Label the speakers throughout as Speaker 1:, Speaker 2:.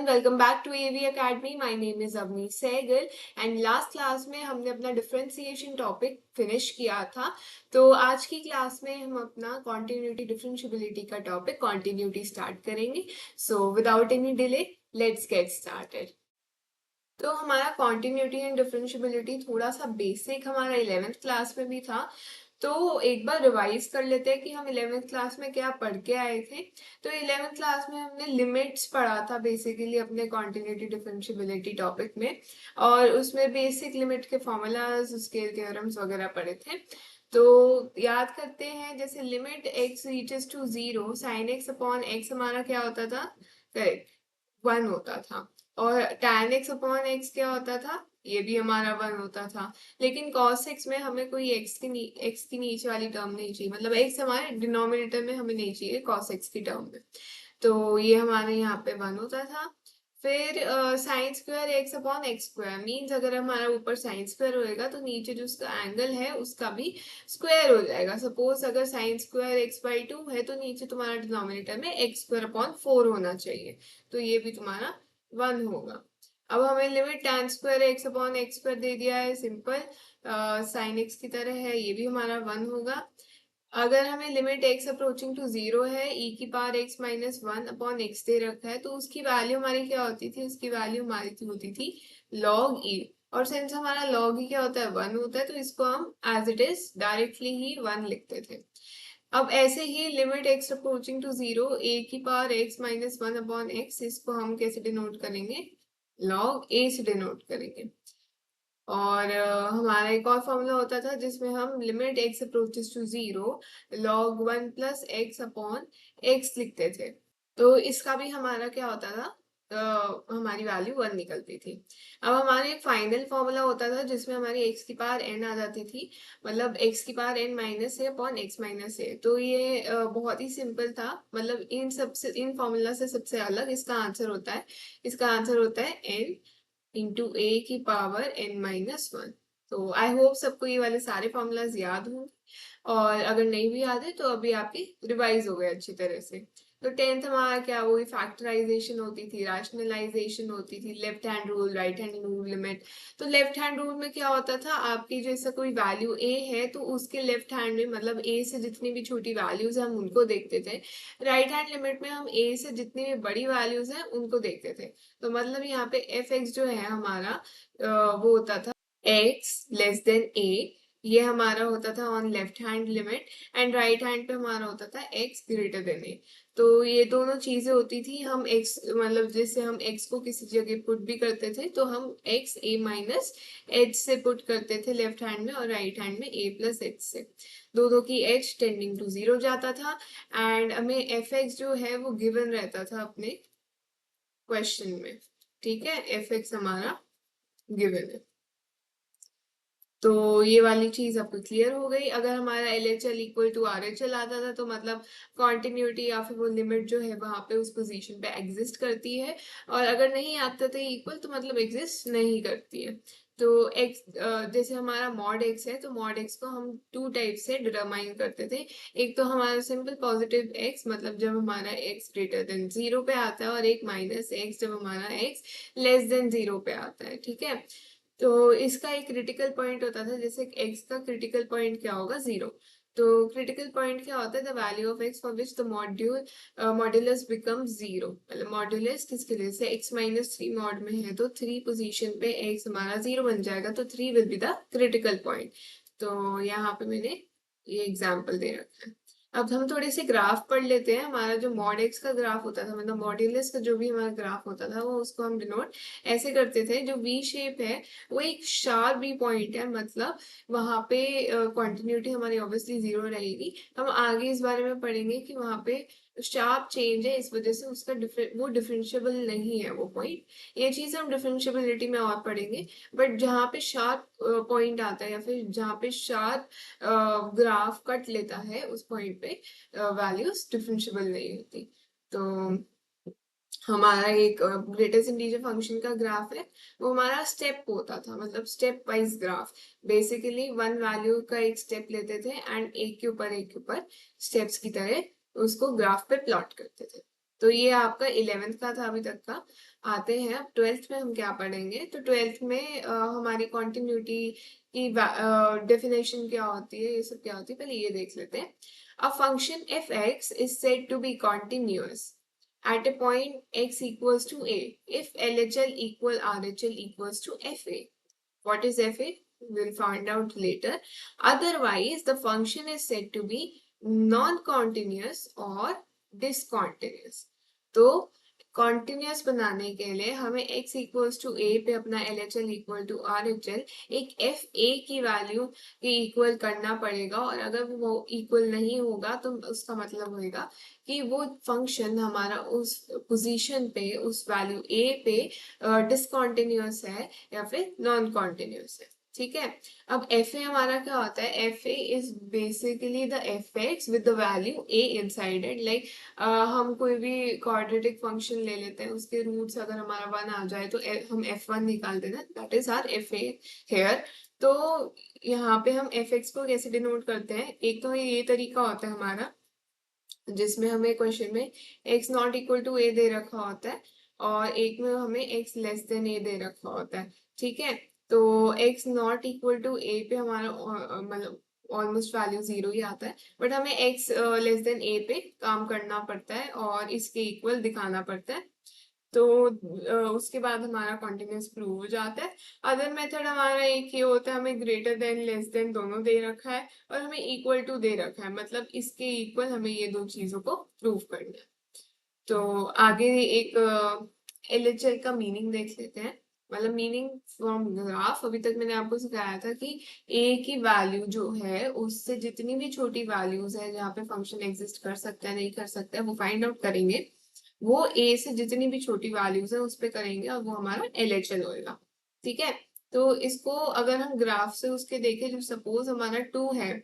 Speaker 1: Everyone, welcome back to AV academy. My name is Avni Sehgal and last class में हमने अपना differentiation topic finish किया था। तो आज की क्लास में हम अपना कॉन्टिन्यूटी डिफरेंशिएबिलिटी का टॉपिक कॉन्टिन्यूटी स्टार्ट करेंगे। So without any delay let's get started. तो हमारा कॉन्टिन्यूटी एंड डिफरेंशिएबिलिटी थोड़ा सा बेसिक हमारा 11th क्लास में भी था। तो एक बार रिवाइज कर लेते हैं कि हम 11th क्लास में क्या पढ़ के आए थे। तो 11th क्लास में हमने लिमिट्स पढ़ा था बेसिकली अपने कॉन्टिन्यूटी डिफरेंशिएबिलिटी टॉपिक में, और उसमें बेसिक लिमिट के फॉर्मूलाज, उसके थ्योरम्स वगैरह पढ़े थे। तो याद करते हैं, जैसे limit x reaches to 0 sine x upon x हमारा क्या होता था? करेक्ट, 1 होता था। और tan x अपॉन x क्या होता था? ये भी हमारा 1 होता था। लेकिन cos x में हमें कोई x की नीचे वाली टर्म नहीं चाहिए, मतलब x हमारे डिनोमिनेटर में हमें नहीं चाहिए cos x की टर्म में। तो ये हमारे यहाँ पे 1 होता था। फिर sine square x upon x square means अगर हमारा ऊपर साइन स्क्वायर होएगा तो नीचे जो उसका एंगल है उसका भी स्क्वायर हो जाएगा। सपोज अगर साइन स्क्वायर x/2 है तो नीचे तुम्हारा डिनोमिनेटर में एक्स स्क्वायर अपॉन 4 होना चाहिए, तो ये भी तुम्हारा 1 होगा। अब हमें limit tan square x upon x square दे दिया है, सिंपल साइन एक्स की तरह है, ये भी हमारा 1 होगा। अगर हमें लिमिट x अप्रोचिंग टू 0 है, e की power x minus 1 upon x दे रखा है, तो उसकी वैल्यू हमारी क्या होती थी? उसकी वैल्यू हमारी होती थी log e। और सिंस हमारा log e क्या होता है? 1 होता है, तो इसको हम एज इट इज डायरेक्टली ही 1 लिखते थे। अब ऐसे ही limit x approaching to 0 a की power x minus 1 upon x, इसको हम कैसे डिनोट करेंगे? log a से डिनोट करेंगे। और हमारा एक और फॉर्मूला होता था जिसमें हम limit x approaches to 0 log 1 plus X upon X लिखते थे। तो इसका भी हमारा क्या होता था? हमारी वैल्यू 1 निकलती थी। अब हमारे एक फाइनल फॉर्मूला होता था जिसमें हमारी x की पावर n आ जाती थी, मतलब x की पावर n माइनस है अपॉन x माइनस है। तो ये बहुत ही सिंपल था, मतलब इन फॉर्मूला से सबसे अलग इसका आंसर होता है। इसका आंसर होता है n इंटू ए की पावर n-1। तो आई होप सबको ये वाले सारे फॉर्मूलाज याद होंगे, और अगर नहीं भी याद है तो अभी आपकी रिवाइज हो गए अच्छी तरह से। तो टेंथ हमारा क्या, वही फैक्टराइजेशन होती थी, रैशनलाइजेशन होती थी, left hand rule, right hand rule, limit. तो लेफ्ट हैंड रूल में क्या होता था? आपकी जैसा कोई वैल्यू a है तो उसके लेफ्ट हैंड में, मतलब a से जितनी भी छोटी वैल्यूज है हम उनको देखते थे। राइट हैंड लिमिट में हम a से जितनी भी बड़ी वैल्यूज हैं उनको देखते थे। तो मतलब यहाँ पे एफ एक्स जो है हमारा वो होता था x लेस देन a, ये हमारा होता था on left hand limit, and right hand पे हमारा होता था x ग्रेटर देन a। तो ये दोनों चीजें होती थी। हम x, मतलब जैसे हम x को किसी जगह पुट भी करते थे तो हम x a माइनस एच से पुट करते थे लेफ्ट हैंड में, और राइट हैंड में a प्लस एच से। दोनों की h टेंडिंग टू 0 जाता था, एंड हमें एफ एक्स जो है वो गिवन रहता था अपने क्वेश्चन में। ठीक है, एफ एक्स हमारा गिवन है। तो ये वाली चीज आपको क्लियर हो गई। अगर हमारा L H L equal to R H L आता था तो मतलब कॉन्टिन्यूटी या फिर वो लिमिट जो है वहां पे उस पोजीशन पे एग्जिस्ट करती है, और अगर नहीं आता था इक्वल तो मतलब एग्जिस्ट नहीं करती है। तो एक्स, जैसे हमारा मॉड एक्स है तो मॉड एक्स को हम 2 टाइप से डिटरमाइन करते थे। एक तो हमारा सिंपल पॉजिटिव एक्स, मतलब जब हमारा एक्स ग्रेटर देन 0 पे आता है, और एक माइनस एक्स जब हमारा एक्स लेस देन 0 पे आता है। ठीक है, तो इसका एक क्रिटिकल पॉइंट होता था, जैसे x का क्रिटिकल पॉइंट क्या होगा? 0। तो क्रिटिकल पॉइंट क्या होता है? The value of x for which the modulus become 0। मतलब मॉड्यूलस किसके लिए? से x माइनस 3 मॉड में है तो 3 पोजीशन पे x हमारा 0 बन जाएगा, तो 3 will be the critical point. तो यहाँ पे मैंने ये एग्जाम्पल दे रखा है। अब हम थोड़े से ग्राफ पढ़ लेते हैं। हमारा जो मॉड एक्स का ग्राफ होता था, मतलब मॉड्यूलस का जो भी हमारा ग्राफ होता था, वो उसको हम डिनोट ऐसे करते थे। जो वी शेप है वो एक शार्प वी पॉइंट है, मतलब वहां पे कंटिन्यूटी हमारी ऑब्वियसली 0 रहेगी। हम आगे इस बारे में पढ़ेंगे कि वहां पे शार्प चेंज है, इस वजह से उसका वो डिफरेंशिएबल नहीं है वो पॉइंट। ये चीज हम डिफरेंशिएबिलिटी में और पढ़ेंगे। बट जहाँ पे शार्प पॉइंट आता है, या फिर जहाँ पे शार्प ग्राफ कट लेता है, उस पॉइंट पे वैल्यूज डिफरेंशिएबल नहीं होती। तो हमारा एक ग्रेटेस्ट इंटीजर फंक्शन का ग्राफ है, वो हमारा स्टेप होता था, मतलब step wise graph. Basically 1 value का एक स्टेप लेते थे एंड एक के ऊपर स्टेप्स की तरह उसको ग्राफ पे प्लॉट करते थे। तो ये आपका 11th का था अभी तक का। आते हैं अब 12th में हम क्या पढ़ेंगे। तो 12th में हमारी कॉन्टिन्यूटी की डेफिनेशन क्या होती है, ये सब क्या होती है, पहले ये देख लेते हैं। A function F X is said to be continuous at a point x equals to a if LHL equal RHL equals to FA. What is FA? We'll find out later. Otherwise, the function is said to be non-continuous or discontinuous. तो continuous बनाने के लिए हमें x equals to a पे अपना LHL equal to RHL एक F A की value के इक्वल करना पड़ेगा, और अगर वो इक्वल नहीं होगा तो उसका मतलब होगा कि वो फंक्शन हमारा उस पोजीशन पे, उस वैल्यू a पे डिसकॉन्टिन्यूस है या फिर नॉन कॉन्टिन्यूस है। ठीक है। अब एफ ए हमारा क्या होता है, F A is basically the F x with the value A inside it. Like हम कोई भी क्वाड्रेटिक फंक्शन ले लेते हैं, उसके रूट्स अगर हमारा 1 आ जाए तो हम f1 निकाल देना, that is R F A here. तो यहाँ पे हम एफ एक्स को कैसे डिनोट करते हैं, एक तो ये तरीका होता है हमारा जिसमें हमें क्वेश्चन में x नॉट इक्वल टू ए दे रखा होता है, और एक में हमें x लेस देन ए दे रखा होता है। ठीक है। तो x नॉट इक्वल टू ए पे हमारा मतलब ऑलमोस्ट वैल्यू 0 ही आता है, बट हमें x लेस देन ए पे काम करना पड़ता है और इसके इक्वल दिखाना पड़ता है। तो उसके बाद हमारा कॉन्टिन्यूस प्रूव हो जाता है। अदर मेथड हमारा एक ये होता है, हमें ग्रेटर देन लेस देन दोनों दे रखा है और हमें इक्वल टू दे रखा है, मतलब इसके इक्वल हमें ये दो चीजों को प्रूव करना है। तो आगे एक एलएचएल का मीनिंग देख लेते हैं। मतलब मीनिंग फ्रॉम ग्राफ, अभी तक मैंने आपको सिखाया था कि ए की वैल्यू जो है उससे जितनी भी छोटी वैल्यूज है जहाँ पे फंक्शन एग्जिस्ट कर सकता है नहीं कर सकता है वो फाइंड आउट करेंगे। वो ए से जितनी भी छोटी वैल्यूज है उस पे करेंगे और वो हमारा एलएचएल होएगा। ठीक है। तो इसको अगर हम ग्राफ से उसके देखें, जो सपोज हमारा 2 है,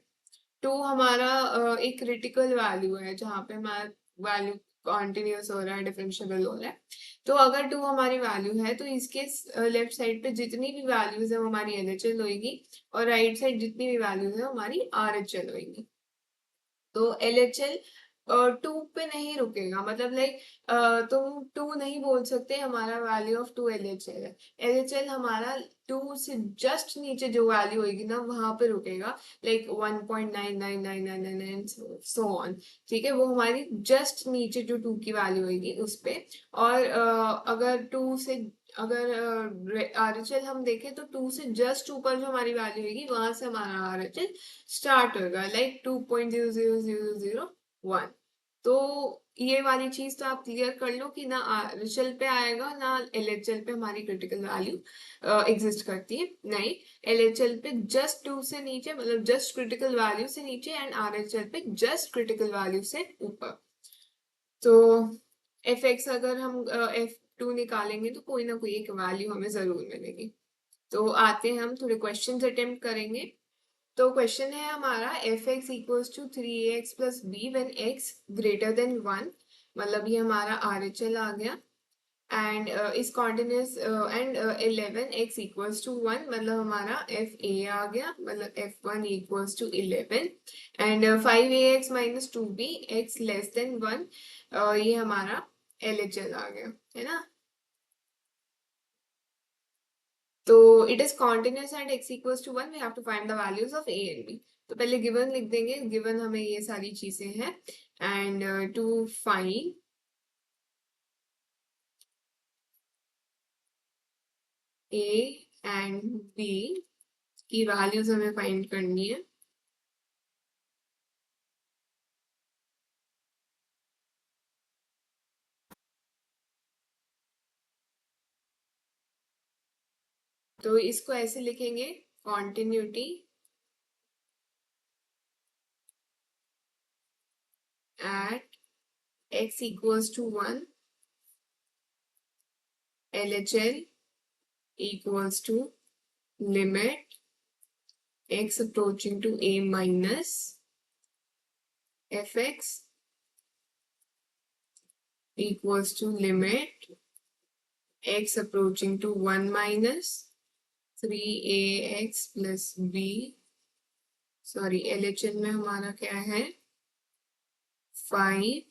Speaker 1: 2 हमारा एक क्रिटिकल वैल्यू है जहाँ पे हमारा वैल्यू कॉन्टिन्यूस हो रहा है, डिफरेंशिएबल हो रहा है। तो अगर 2 हमारी वैल्यू है तो इसके लेफ्ट साइड पे जितनी भी वैल्यूज है वो हमारी एलएचएल होगी, और राइट साइड जितनी भी वैल्यूज है वो हमारी आरएचएल होगी। तो एलएचएल 2 पे नहीं रुकेगा, मतलब लाइक तुम 2 नहीं बोल सकते हमारा वैल्यू ऑफ 2 एलएचएल है। एलएचएल हमारा 2 से जस्ट नीचे जो वैल्यू होगी ना वहां पे रुकेगा, लाइक 1.99999 सो ऑन। ठीक है। वो हमारी जस्ट नीचे जो 2 की वैल्यू होगी उस पे। और अगर 2 से अगर आरएचएल हम देखें तो 2 से जस्ट ऊपर जो हमारी वैल्यू होगी वहां से हमारा आरएचएल स्टार्ट होगा, लाइक 2.00001। तो ये वाली चीज तो आप क्लियर कर लो कि ना आरएचएल पे आएगा ना एलएचएल पे हमारी क्रिटिकल वैल्यू एग्जिस्ट करती है, नहीं। एलएचएल पे जस्ट 2 से नीचे, मतलब जस्ट क्रिटिकल वैल्यू से नीचे, एंड आरएचएल पे जस्ट क्रिटिकल वैल्यू से ऊपर। तो एफ एक्स अगर हम F2 निकालेंगे तो कोई ना कोई एक वैल्यू हमें जरूर मिलेगी। तो आते हैं हम थोड़े क्वेश्चंस अटेम्प्ट करेंगे। तो क्वेश्चन है हमारा F X equals to 3ax plus B when X greater than 1, मतलब ये हमारा आरएचएल आ गया। एंड इस continuous and 11x equals to 1, मतलब हमारा एफ ए आ गया, मतलब f1 equals to 11। And 5ax minus 2b x less than 1, ये हमारा एलएचएल आ गया, है ना। तो it is continuous at x equals to 1, we have to find the values of a and b। तो पहले गिवन लिख देंगे, गिवन हमें ये सारी चीजें हैं। And to find a and b की वैल्यूज हमें फाइंड करनी है। तो इसको ऐसे लिखेंगे, continuity at x equals to 1, LHL equals to limit x approaching to a minus fx equals to limit x approaching to 1 minus 3ax plus b। Sorry, LHL में हमारा क्या है 5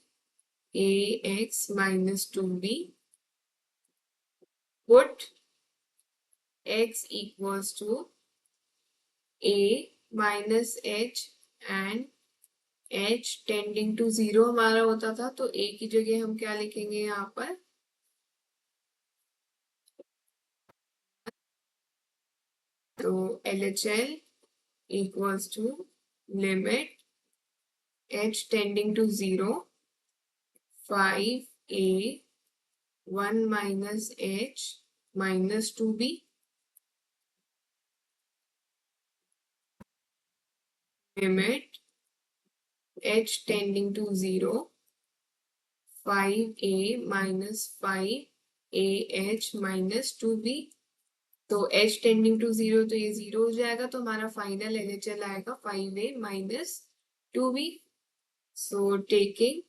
Speaker 1: ax minus 2b, put x equals to a minus h and h tending to 0 हमारा होता था, तो a की जगह हम क्या लिखेंगे यहाँ पर, तो LHL equals to limit h tending to 0 5a 1 minus h minus 2b, limit h tending to 0 5a minus 5ah minus 2b, तो h टेंडिंग टू 0 तो ये 0 हो जाएगा, तो हमारा फाइनल LHL आएगा 5a minus 2b. So taking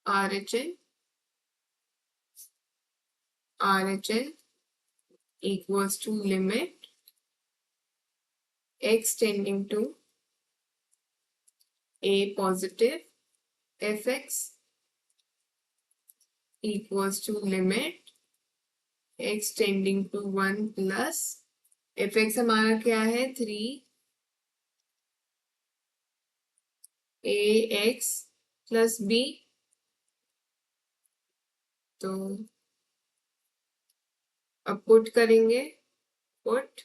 Speaker 1: RHL equals to limit x tending to a positive fx equals to limit x tending to 1 plus fx हमारा क्या है 3ax plus b, तो अब पुट करेंगे, put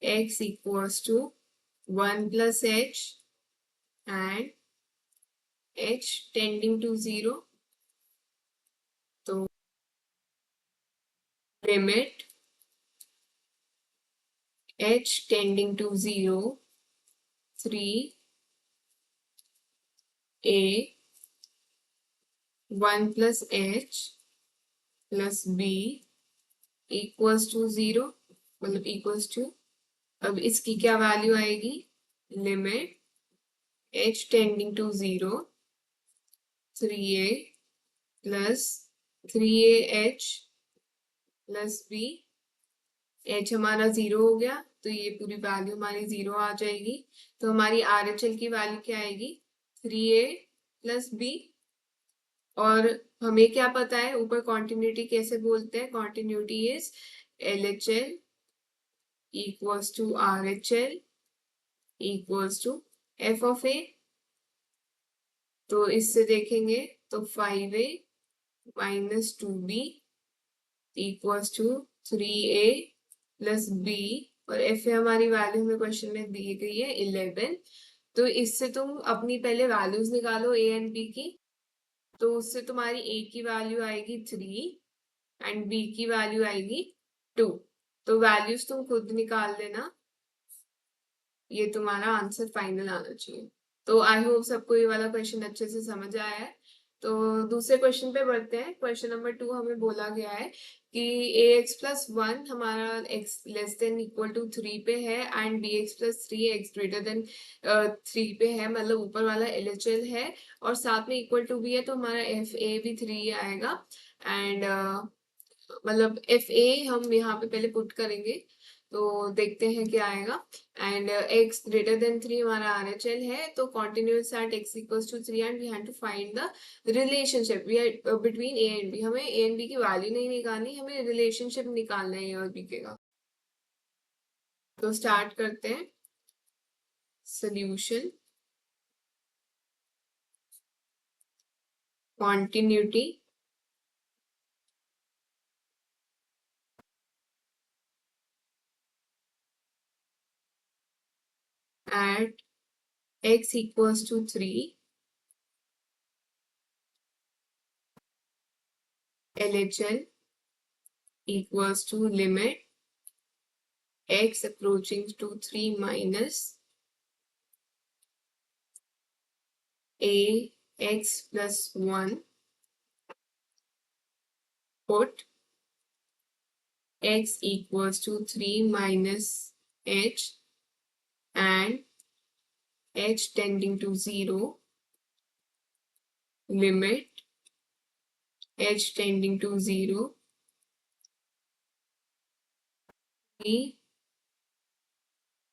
Speaker 1: x equals to 1 plus h and h tending to 0, तो limit h tending to 0 3a 1 plus h plus b equals to 0, मतलब equals to, अब इसकी क्या वैल्यू आएगी, limit h tending to 0 3a plus 3ah plus b, h हमारा 0 हो गया, तो ये पूरी वैल्यू हमारी 0 आ जाएगी, तो हमारी RHL की वैल्यू क्या आएगी 3a प्लस b, और हमें क्या पता है ऊपर कॉन्टिन्यूटी कैसे बोलते हैं, continuity is LHL equals to RHL equals to f of a, तो इससे देखेंगे तो 5a minus 2b equals to 3a plus b, और f हमारी वैल्यू हमें क्वेश्चन में दी गई है 11, तो इससे तुम अपनी पहले वैल्यूज निकालो a एंड b की, तो उससे तुम्हारी a की वैल्यू आएगी 3 एंड b की वैल्यू आएगी 2, तो वैल्यूज तुम खुद निकाल लेना, ये तुम्हारा आंसर फाइनल आना चाहिए. तो आई होप सबको ये वाला क्वेश्चन अच्छे से समझ आया है. तो दूसरे क्वेश्चन पे बढ़ते हैं. क्वेश्चन नंबर 2 हमें बोला गया है कि ax प्लस 1 हमारा x less than equal to 3 पे है and bx plus 3 x greater than 3 पे है, मतलब ऊपर वाला LHL है और साथ में इक्वल टू भी है, तो हमारा fa भी 3 आएगा एंड मतलब fa हम यहाँ पे पहले पुट करेंगे, तो देखते हैं क्या आएगा. एंड x ग्रेटर देन 3 हमारा RHL है, तो continuous at x equals to 3 and we have to find the relationship we are between a and b. हमें a and b की वैल्यू नहीं निकालनी, हमें रिलेशनशिप निकालना है a और b के का. तो स्टार्ट करते हैं. Solution, continuity at x equals to 3, LHL equals to limit x approaching to 3 minus a x plus 1, put x equals to 3 minus h and h tending to 0, limit h tending to 0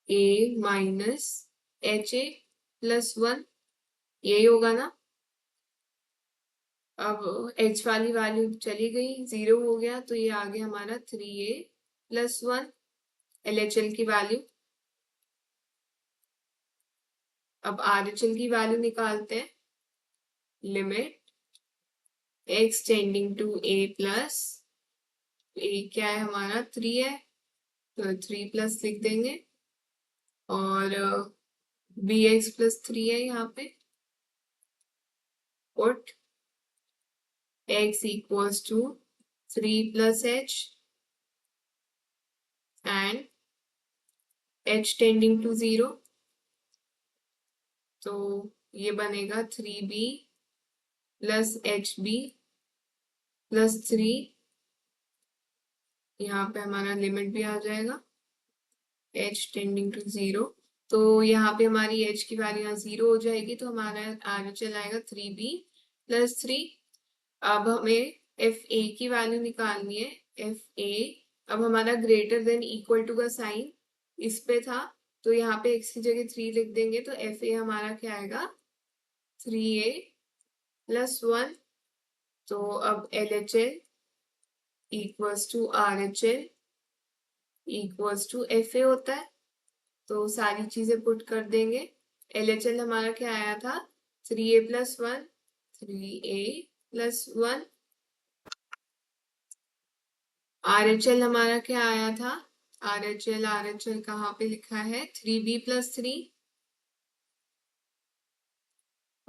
Speaker 1: a minus ha plus 1, यही होगा ना। अब h वाली value चली गई, 0 हो गया, तो ये आ गया हमारा 3a+1 LHL की वैल्यू। अब RHL की वैल्यू निकालते हैं। Limit x tending to a plus a क्या है हमारा 3 है, तो 3 प्लस लिख देंगे, और bx+3 है यहाँ पे, put x equals to 3 plus h and h tending to 0, तो ये बनेगा 3b प्लस hb प्लस 3, यहाँ पे हमारा लिमिट भी आ जाएगा h टेंडिंग टू 0, तो यहाँ पे हमारी h की वैल्यू यहाँ 0 हो जाएगी, तो हमारा आगे चला आएगा 3b+3। अब हमें एफ ए की वैल्यू निकालनी है। एफ ए अब हमारा ग्रेटर देन इक्वल टू का साइन इस पे था, तो यहाँ पे x की जगह 3 लिख देंगे, तो एफ ए हमारा क्या आएगा 3a+1। तो अब LHL equals to RHL equals to F A होता है, तो सारी चीजें पुट कर देंगे। LHL हमारा क्या आया था 3a+1, 3a+1। RHL हमारा क्या आया था, RHL कहाँ पे लिखा है 3b+3,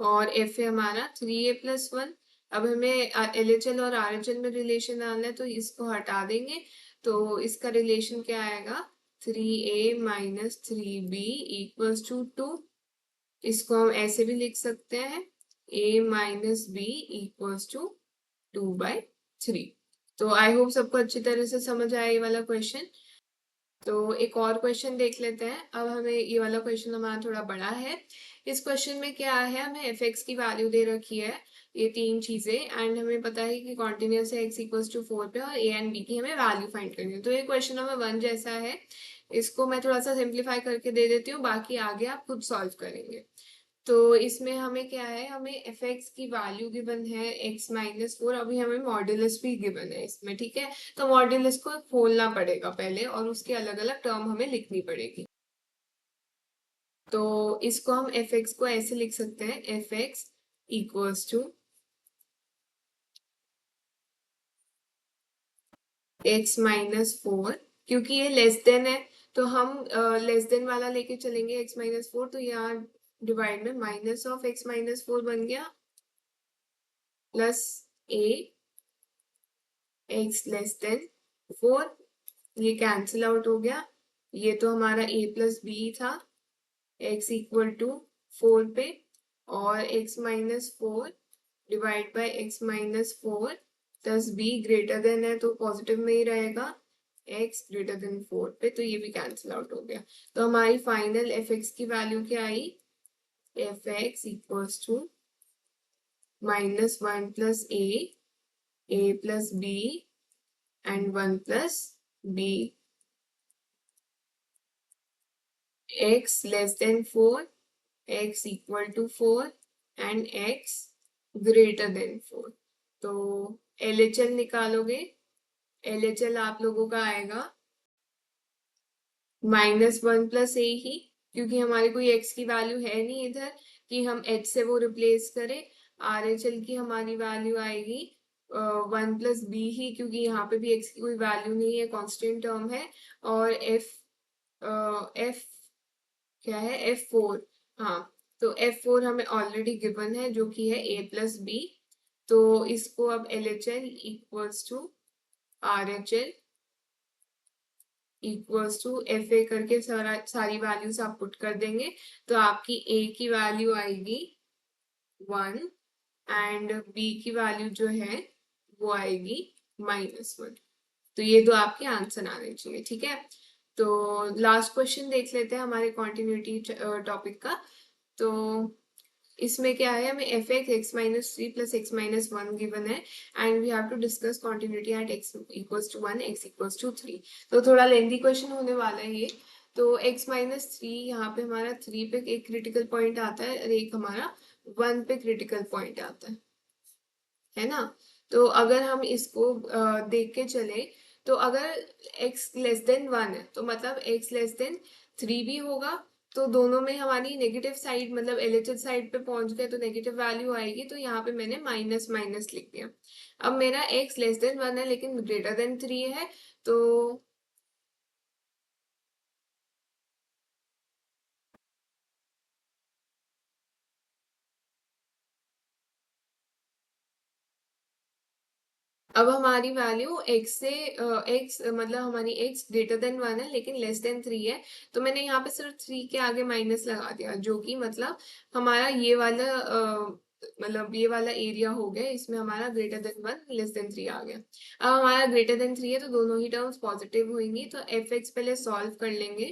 Speaker 1: और एफ ए हमारा 3a+1। अब हमें LHL और RHL में रिलेशन डालना है, तो इसको हटा देंगे, तो इसका रिलेशन क्या आएगा 3a-3b इक्वल्स टू 2। इसको हम ऐसे भी लिख सकते हैं a-b इक्वल्स टू 2/3। तो आई होप सबको अच्छी तरह से समझ आया ये वाला क्वेश्चन। तो एक और क्वेश्चन देख लेते हैं। अब हमें ये वाला क्वेश्चन हमारा थोड़ा बड़ा है। इस क्वेश्चन में क्या है, हमें एफ एक्स की वैल्यू दे रखी है, ये तीन चीजें, एंड हमें पता है कि कॉन्टिन्यूस है x इक्वल्स टू 4 पे, और a एंड b की हमें वैल्यू फाइंड करनी है। तो ये क्वेश्चन नंबर 1 जैसा है, इसको मैं थोड़ा सा सिंप्लीफाई करके दे देती हूँ, बाकी आगे आप खुद सॉल्व करेंगे। तो इसमें हमें क्या है, हमें एफ एक्स की वैल्यू गिवन है x-4, अभी हमें मॉड्यूलस भी गिवन है इसमें, ठीक है। तो मॉड्यूलस को खोलना पड़ेगा पहले, और उसके अलग अलग टर्म हमें लिखनी पड़ेगी। तो इसको हम एफ एक्स को ऐसे लिख सकते हैं, F X equals to x-4, क्योंकि ये लेस देन है, तो हम लेस देन वाला लेके चलेंगे x-4, तो यहाँ डिवाइड में माइनस ऑफ x-4 बन गया, plus a x less then 4, ये कैंसिल आउट हो गया। ये तो हमारा a+b था x इक्वल टू 4 पे, और x-4 divide by x-4 plus b greater than है, तो पॉजिटिव में ही रहेगा x ग्रेटर देन 4 पे, तो ये भी कैंसिल आउट हो गया। तो हमारी फाइनल एफ एक्स की वैल्यू क्या आई, F X equals to -1 plus a plus b and 1 plus b, x less than 4, x equal to 4 and x greater than 4। तो LHL निकालोगे, LHL आप लोगों का आएगा -1 प्लस a ही, क्योंकि हमारे कोई x की वैल्यू है नहीं इधर कि हम h से वो रिप्लेस करें। RHL की हमारी वैल्यू आएगी 1 प्लस b ही, क्योंकि यहाँ पे भी x की कोई वैल्यू नहीं है, कांस्टेंट टर्म है। और f क्या है f4, हाँ, तो f4 हमें ऑलरेडी गिवन है, जो कि है a+b। तो इसको अब LHL equals to RHL equals to F A करके सारी वैल्यूज आप पुट कर देंगे, तो आपकी a की वैल्यू आएगी 1 एंड b की वैल्यू जो है वो आएगी -1। तो ये दो आपके आंसर आने चाहिए, ठीक है। तो लास्ट क्वेश्चन देख लेते हैं हमारे कॉन्टिन्यूटी टॉपिक का। तो इसमें क्या है, हमें F X x-3 plus x-1 given है, and we have to discuss continuity at x equals to 1, x equals to 3। तो थोड़ा लेंथी क्वेश्चन होने वाला है ये। तो x-3, यहाँ पे हमारा 3 पे एक क्रिटिकल पॉइंट आता है, और एक हमारा 1 पे क्रिटिकल पॉइंट आता है ना। तो अगर हम इसको देख के चले, तो अगर x लेस देन 1 है तो मतलब x लेस देन 3 भी होगा, तो दोनों में हमारी नेगेटिव साइड मतलब एलएचएस साइड पे पहुंच गए तो नेगेटिव वैल्यू आएगी, तो यहाँ पे मैंने माइनस माइनस लिख दिया। अब मेरा x लेस देन 1 है लेकिन ग्रेटर देन 3 है, तो अब हमारी वैल्यू x से x मतलब हमारी x ग्रेटर देन 1 है लेकिन लेस देन 3 है, तो मैंने यहाँ पे सिर्फ 3 के आगे माइनस लगा दिया, जो कि मतलब हमारा ये वाला मतलब ये वाला एरिया हो गया, इसमें हमारा ग्रेटर देन 1 लेस देन 3 आ गया। अब हमारा ग्रेटर देन 3 है तो दोनों ही टर्म्स पॉजिटिव होंगी, तो एफ एक्स पहले सॉल्व कर लेंगे।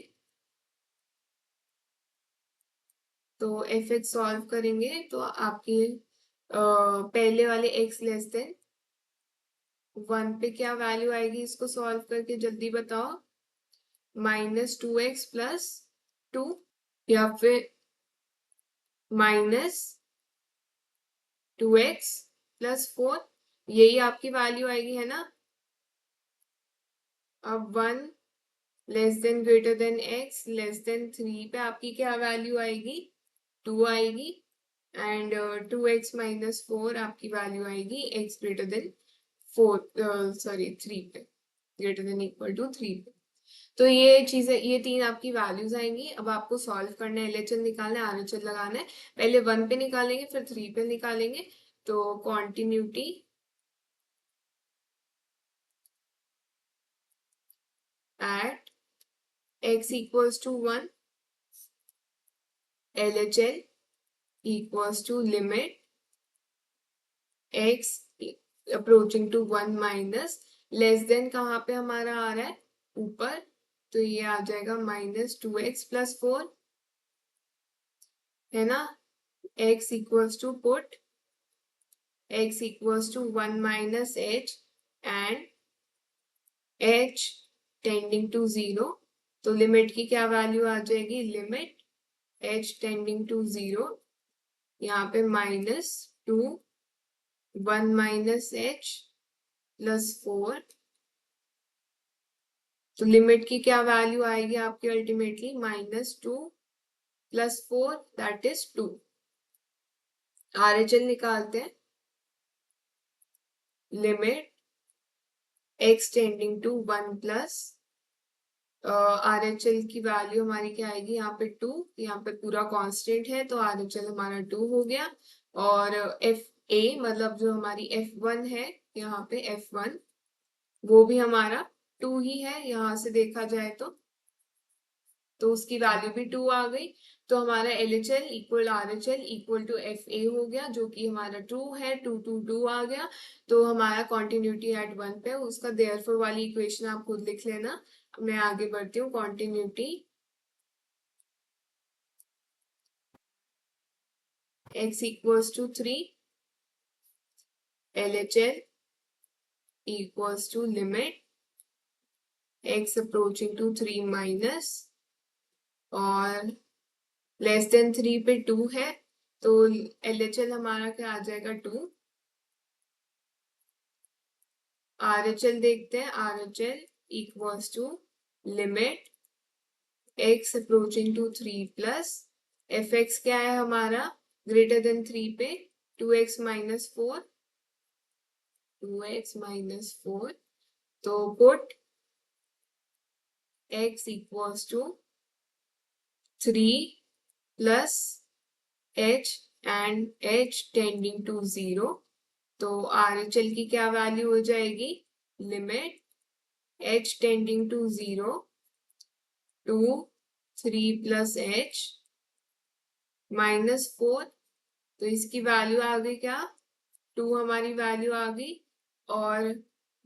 Speaker 1: तो एफ एक्स सॉल्व करेंगे तो आपके पहले वाले x लेस देन 1 पे क्या वैल्यू आएगी, इसको सॉल्व करके जल्दी बताओ। -2x प्लस 2 या फिर -2x प्लस 4, यही आपकी वैल्यू आएगी है ना। अब 1 less than greater than x less then 3 पे आपकी क्या वैल्यू आएगी, 2 आएगी, एंड 2x माइनस 4 आपकी वैल्यू आएगी x ग्रेटर देन 4 सॉरी 3 पे, ग्रेटर देन इक्वल टू 3 पे। तो ये चीजें, ये तीन आपकी वैल्यूज आएंगी। अब आपको सॉल्व करना है, एलएचएल निकालना है, आरएचएल लगाना है। पहले 1 पे निकालेंगे फिर 3 पे निकालेंगे। तो continuity at x equals to 1, LHL equals to limit x approaching to 1 minus less than कहाँ पे हमारा आ रहा है, ऊपर, तो ये आ जाएगा -2x प्लस 4 है ना। x equals to put x equals to 1 minus h and h tending to 0, तो लिमिट की क्या वैल्यू आ जाएगी, लिमिट h टेंडिंग टू 0, यहाँ पे -2 1 माइनस h प्लस 4, तो लिमिट की क्या वैल्यू आएगी आपकी ultimately -2 plus 4 that is 2। RHL निकालते हैं, limit x tending to 1 plus RHL की वैल्यू हमारी क्या आएगी, यहाँ पे 2, यहाँ पे पूरा कांस्टेंट है तो RHL हमारा 2 हो गया। और FA मतलब जो हमारी F1 है, यहाँ पे F1 वो भी हमारा 2 ही है, यहाँ से देखा जाए तो उसकी वैल्यू भी 2 आ गई। तो हमारा LHL equal RHL equal to FA हो गया, जो कि हमारा 2 है, 2 2 2 आ गया। तो हमारा कॉन्टिन्यूटी एट 1 पे, उसका देयरफॉर वाली इक्वेशन आप खुद लिख लेना। मैं आगे बढ़ती हूँ। Continuity x equals to 3, LHL equals to limit x approaching to 3 minus और लेस देन 3 पे 2 है, तो LHL हमारा क्या आ जाएगा, 2। RHL देखते हैं, RHL equals to limit x approaching to 3 plus fx क्या है हमारा, ग्रेटर देन 3 पे 2x माइनस 4, 2x माइनस 4, तो put x equals to 3 plus h and h tending to 0, तो RHL की क्या वैल्यू हो जाएगी, limit h tending to 0 to 3 plus h minus 4, तो इसकी वैल्यू आ गई क्या, 2 हमारी वैल्यू आ गई। और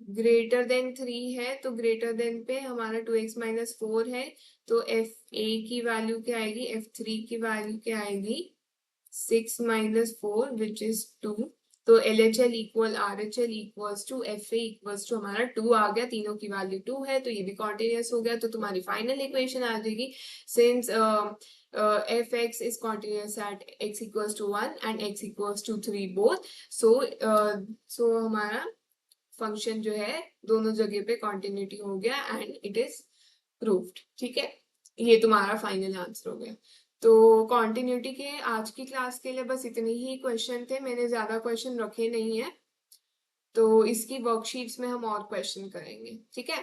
Speaker 1: ग्रेटर देन 3 है तो ग्रेटर देन पे हमारा 2x माइनस 4 है, तो FA की वैल्यू क्या आएगी, F3 की वैल्यू क्या आएगी, 6 माइनस 4 विच इज 2। तो LHL equal RHL equals to FA equals to हमारा 2 आ गया, तीनों की वैल्यू 2 है, तो ये भी कॉन्टिन्यूस हो गया। तो तुम्हारी फाइनल इक्वेशन आ जाएगी, since fx is continuous at x equals to 1 and x equals to 3 both, so हमारा फंक्शन जो है दोनों जगह पे कॉन्टिन्यूटी हो गया एंड इट इज प्रूव्ड। ठीक है, ये तुम्हारा फाइनल आंसर हो गया। तो कॉन्टिन्यूटी के आज की क्लास के लिए बस इतने ही क्वेश्चन थे, मैंने ज्यादा क्वेश्चन रखे नहीं है, तो इसकी वर्कशीट्स में हम और क्वेश्चन करेंगे। ठीक है,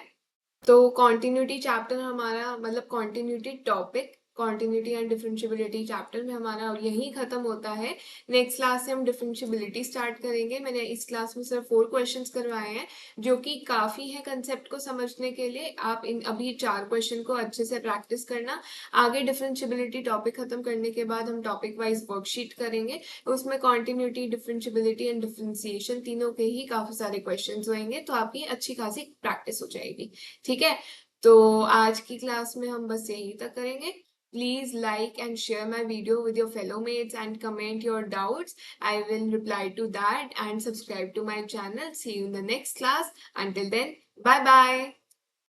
Speaker 1: तो कॉन्टिन्यूटी चैप्टर हमारा, मतलब continuity topic, continuity and differentiability chapter में हमारा यही खत्म होता है। नेक्स्ट क्लास से हम डिफरेंशियबिलिटी स्टार्ट करेंगे। मैंने इस क्लास में सिर्फ 4 क्वेश्चंस करवाए हैं, जो कि काफी है कंसेप्ट को समझने के लिए। आप इन अभी 4 क्वेश्चन को अच्छे से प्रैक्टिस करना। आगे डिफरेंशियबिलिटी टॉपिक खत्म करने के बाद हम टॉपिक वाइज वर्कशीट करेंगे, उसमें कॉन्टिन्यूटी, डिफरेंशियबिलिटी एंड डिफरेंशिएशन तीनों के ही काफी सारे क्वेश्चन होंगे, तो आपकी अच्छी खासी प्रैक्टिस हो जाएगी। ठीक है, तो आज की क्लास में हम बस यही तक करेंगे। Please like and share my video with your fellow mates and comment your doubts. I will reply to that, and subscribe to my channel. See you in the next class. Until then, bye bye.